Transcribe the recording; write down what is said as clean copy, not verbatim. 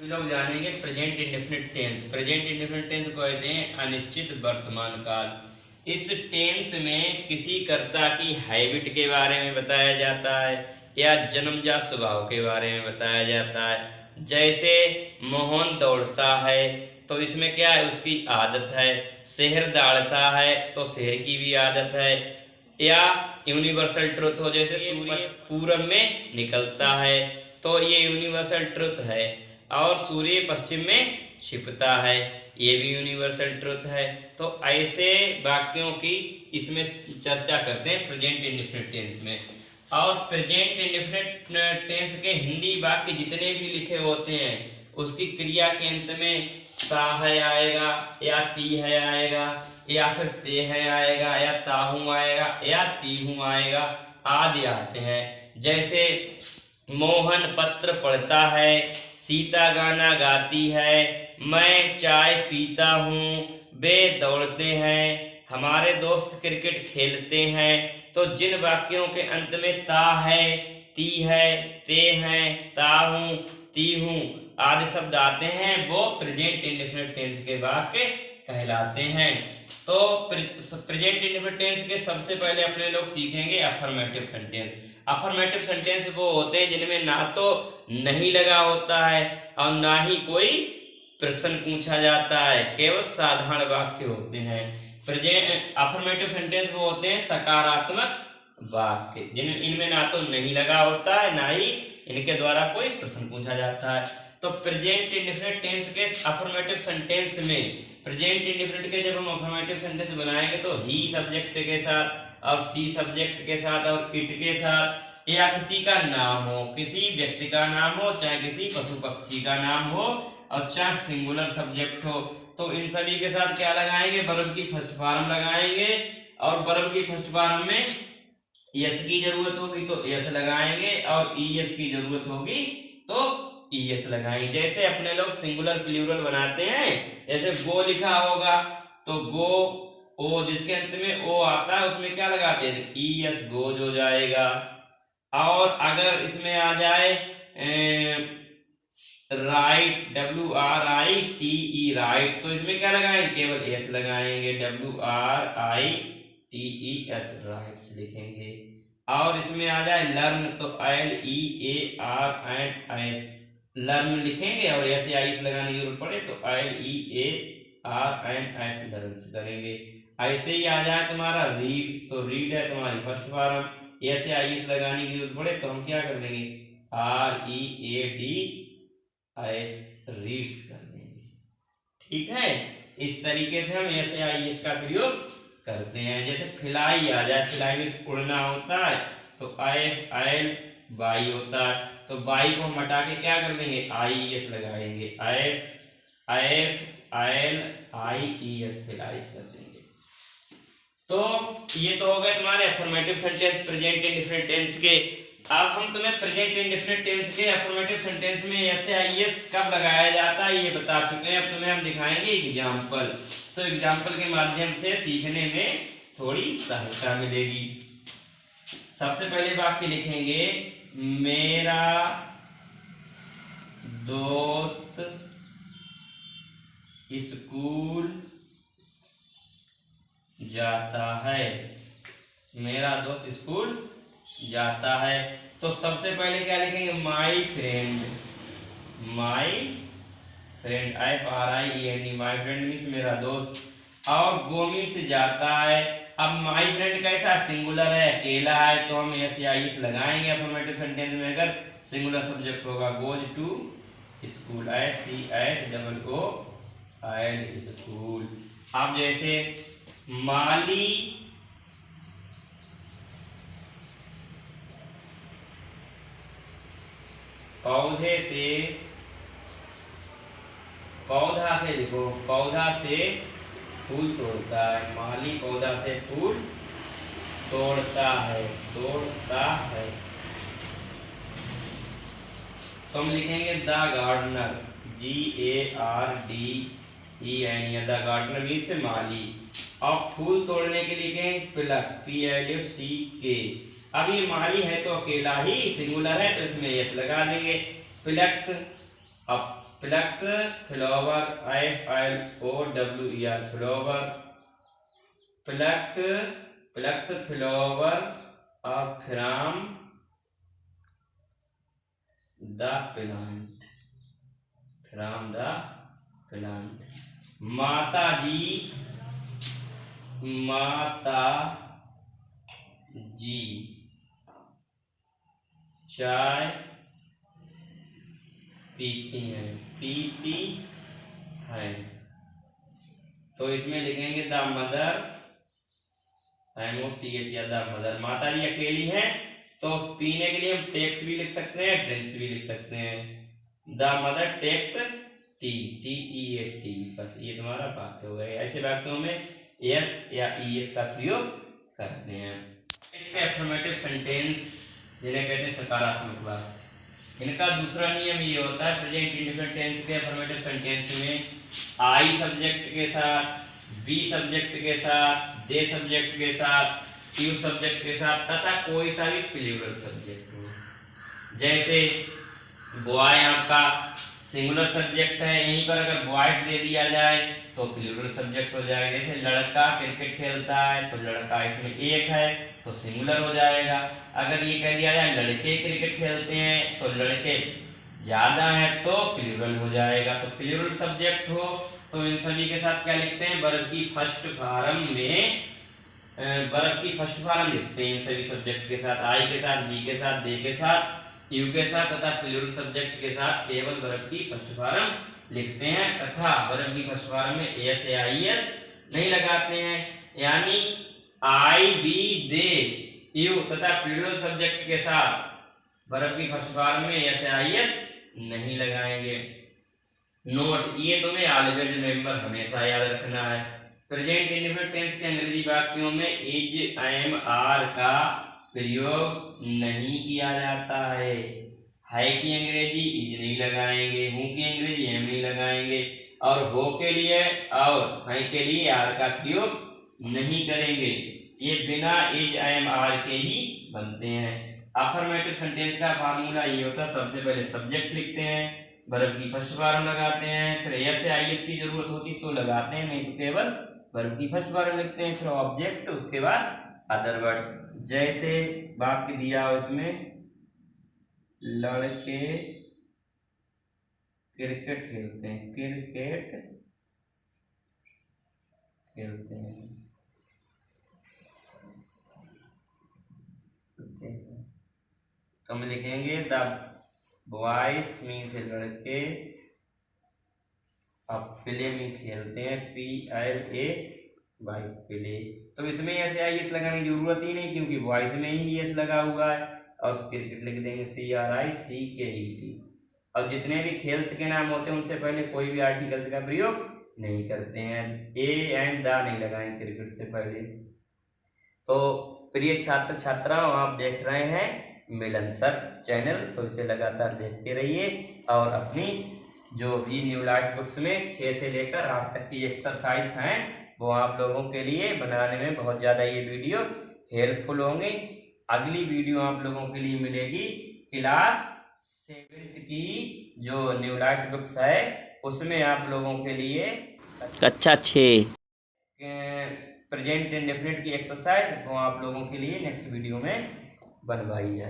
हम लोग जानेंगे present indefinite tense. Present indefinite tense को कहते हैं अनिश्चित वर्तमान काल। इस टेंस में किसी कर्ता की हैबिट के बारे में बताया जाता है या जन्मजात स्वभाव के बारे में बताया जाता है। जैसे मोहन दौड़ता है तो इसमें क्या है, उसकी आदत है। शहर दौड़ता है तो शहर की भी आदत है। या यूनिवर्सल ट्रुथ हो, जैसे सूर्य पूरब में निकलता है तो ये यूनिवर्सल ट्रुथ है। और सूर्य पश्चिम में छिपता है, ये भी यूनिवर्सल ट्रुथ है। तो ऐसे वाक्यों की इसमें चर्चा करते हैं प्रेजेंट इंडेफिनिट टेंस में। और प्रेजेंट इंडेफिनिट टेंस के हिंदी वाक्य जितने भी लिखे होते हैं उसकी क्रिया के अंत में ता है आएगा या ती है आएगा या फिर ते है आएगा या ताहू आएगा या तीहू आएगा आदि आते हैं। जैसे मोहन पत्र पढ़ता है, सीता गाना गाती है, मैं चाय पीता हूँ, वे दौड़ते हैं, हमारे दोस्त क्रिकेट खेलते हैं। तो जिन वाक्यों के अंत में ता है, ती है, ते हैं, ताहूं, तीहूं आदि शब्द आते हैं वो प्रेजेंट इंडेफिनिट टेंस के वाक्य कहलाते हैं। तो प्रेजेंट इंडेफिनिट टेंस के सबसे पहले अपने लोग सीखेंगे अफर्मेटिव सेंटेंस। अफर्मेटिव सेंटेंस वो होते हैं जिनमें ना तो नहीं लगा होता है और ना ही कोई प्रश्न पूछा जाता है, केवल साधारण वाक्य होते हैं। प्रेजेंट अफर्मेटिव सेंटेंस वो होते हैं सकारात्मक वाक्य इनमें ना तो नहीं लगा होता है ना ही इनके द्वारा कोई प्रश्न पूछा जाता है। तो प्रेजेंट इंडेफिनिट टेंस के अफर्मेटिव सेंटेंस में प्रेजेंट इंडेफिनिट के जब हम अफर्मेटिव सेंटेंस बनाएंगे तो ही सब्जेक्ट के साथ और सी सब्जेक्ट के साथ और इट के साथ या किसी का नाम हो, किसी व्यक्ति का नाम हो, चाहे किसी पशु पक्षी का नाम हो और चाहे सिंगुलर सब्जेक्ट हो, तो इन सभी के साथ क्या लगाएंगे, वर्ब की फर्स्ट फॉर्म लगाएंगे। और वर्ब की फर्स्ट फॉर्म में यस की जरूरत होगी तो यस लगाएंगे और ईएस की जरूरत होगी तो ईएस लगाएंगे। जैसे अपने लोग सिंगुलर प्लूरल बनाते हैं, जैसे गो लिखा होगा तो गो ओ जिसके अंत में ओ आता है उसमें क्या लगाते हैं, ईएस गोज हो जाएगा। और अगर इसमें आ जाए राइट WRITE राइट तो इसमें क्या लगाएंगे, केवल एस लगाएंगे, WRITES राइट्स लिखेंगे। और इसमें आ जाए लर्न तो LEARNS लर्न लिखेंगे और एस या इस लगाने की जरूरत पड़े तो LEARNS लर्न्स करेंगे। ऐसे ही आ जाए तुम्हारा रीड तो रीड है तुम्हारी फर्स्ट फॉर्म, एस या इस लगाने की जरूरत पड़े तो हम क्या कर देंगे READS रीड्स कर देंगे। ठीक है, इस तरीके से हम एस या इस का प्रयोग करते हैं। जैसे फिलाई आ जाए, फिलाई में उड़ना होता है तो IFIL बाई होता है तो बाई को हम हटा के क्या कर देंगे IES लगाएंगे, IFILIES फिलाइज कर देंगे। तो ये तो हो गए तुम्हारे affirmative sentence present indefinite tense के। अब हम तुम्हें प्रेजेंट इंडेफिनिट टेंस के अफर्मेटिव सेंटेंस में एस या IES कब लगाया जाता है ये बता चुके हैं। अब तुम्हें हम दिखाएंगे एग्जाम्पल, तो एग्जाम्पल के माध्यम से सीखने में थोड़ी सहायता मिलेगी। सबसे पहले वाक्य लिखेंगे, मेरा दोस्त स्कूल जाता है, मेरा दोस्त स्कूल जाता है। तो सबसे पहले क्या लिखेंगे, my friend FRIEND my friend means मेरा दोस्त। और गो मीन्स जाता है। अब माई फ्रेंड कैसा सिंगुलर है, अकेला है तो हम एस या इस लगाएंगे अफर्मेटिव सेंटेंस में। अगर सिंगुलर सब्जेक्ट होगा goes to school SCHOOL school. अब जैसे माली पौधा से लिखो, पौधा से फूल तोड़ता है, माली पौधा से फूल तोड़ता है तो हम लिखेंगे the gardener GARDEN the gardener means माली। और फूल तोड़ने के लिए प्लक PLUCK। अब ये माली है तो अकेला ही सिंगुलर है तो इसमें यस लगा देंगे प्लक्स। अब flux flower, FLOWER, flower, flux flower of from the plant, from the plant. माता जी चाय पीती है। तो इसमें लिखेंगे द मदर, MOTH या द मदर। माता जी अकेली हैं, तो पीने के लिए हम टेक्स भी लिख सकते हैं, ड्रिंक्स भी लिख सकते हैं। The mother takes tea, TEAT। बस ये तुम्हारा वाक्य हो गया। ऐसे वाक्यों में एस या ES का प्रयोग करते हैं। इसके अफर्मेटिव सेंटेंस जिन्हें कहते हैं सकारात्मक वाक्य, इनका दूसरा नियम ये होता है प्रेजेंट इंडेफिनिट टेंस के अफर्मेटिव सेंटेंस में आई सब्जेक्ट के साथ, बी सब्जेक्ट के साथ, दे सब्जेक्ट के साथ, यू सब्जेक्ट के साथ तथा कोई सा भी प्लूरल सब्जेक्ट हो। जैसे बॉय आपका सिंगुलर सब्जेक्ट है, यहीं पर अगर बॉयज दे दिया जाए तो प्लूरल सब्जेक्ट हो जाएगा। जैसे लड़का क्रिकेट खेलता है तो लड़का इसमें एक है तो सिंगुलर हो जाएगा। अगर ये कह दिया जाए लड़के क्रिकेट खेलते हैं तो लड़के ज्यादा हैं तो प्लूरल हो जाएगा। तो प्लूरल सब्जेक्ट हो तो इन सभी के साथ क्या लिखते हैं, वर्ब की फर्स्ट फॉर्म में वर्ब की फर्स्ट फॉर्म लिखते हैं इन सभी सब्जेक्ट के साथ, आई के साथ, बी के साथ, दे के साथ, यू के साथ तथा प्लूरल सब्जेक्ट के साथ केवल वर्ब की फर्स्ट फॉर्म लिखते हैं तथा वर्ब की फर्स्ट फॉर्म में एस या IS नहीं लगाते हैं। यानी आई, बी, दे, यू तथा प्लूरल सब्जेक्ट के साथ वर्ब की फर्स्ट फॉर्म में एस या IS नहीं लगाएंगे। नोट, ये तुम्हें ऑलवेज रिमेंबर, हमेशा याद रखना है। प्रेजेंट इंडेफिनिट टेंस के अंग्रेजी वाक्यों में इज, एम, आर का प्रयोग नहीं किया जाता है। की अंग्रेजी इज नहीं लगाएंगे, हूं की अंग्रेजी एम नहीं लगाएंगे, और हो के लिए और है के लिए आर का प्रयोग नहीं करेंगे। ये बिना इज, एम, आर के ही बनते हैं। अफर्मेटिव सेंटेंस का फार्मूला ये होता है, सबसे पहले सब्जेक्ट लिखते हैं, वर्ब की फर्स्ट फॉर्म लगाते हैं, फिर एस या IS की जरूरत होती तो लगाते हैं, नहीं तो केवल वर्ब की फर्स्ट फॉर्म लिखते हैं, फिर ऑब्जेक्ट, उसके बाद अदर वर्ड। जैसे वाक्य दिया हो इसमें लड़के क्रिकेट खेलते हैं, क्रिकेट खेलते हैं, तो हम लिखेंगे द बॉयज मीन्स लड़के, अब प्ले मीन्स खेलते हैं, PLA बाई प्ले। तो इसमें ऐसे IS लगाने की जरूरत ही नहीं क्योंकि वॉइस में ही ES लगा हुआ है, और क्रिकेट लिख देंगे CRICKET। अब जितने भी खेल्स के नाम होते हैं उनसे पहले कोई भी आर्टिकल्स का प्रयोग नहीं करते हैं, ए एंड द नहीं लगाएं क्रिकेट से पहले। तो प्रिय छात्र छात्राओं, आप देख रहे हैं मिलन सर चैनल, तो इसे लगातार देखते रहिए और अपनी जो भी न्यू लाइट बुक्स में 6 से लेकर 8 तक की एक्सरसाइज हैं वो आप लोगों के लिए बनाने में बहुत ज़्यादा ये वीडियो हेल्पफुल होंगे। अगली वीडियो आप लोगों के लिए मिलेगी क्लास 7th की जो न्यू लाइट बुक्स है उसमें आप लोगों के लिए कक्षा 6 प्रेजेंट इंडेफिनिट की एक्सरसाइज वो आप लोगों के लिए नेक्स्ट वीडियो में बनवाई है।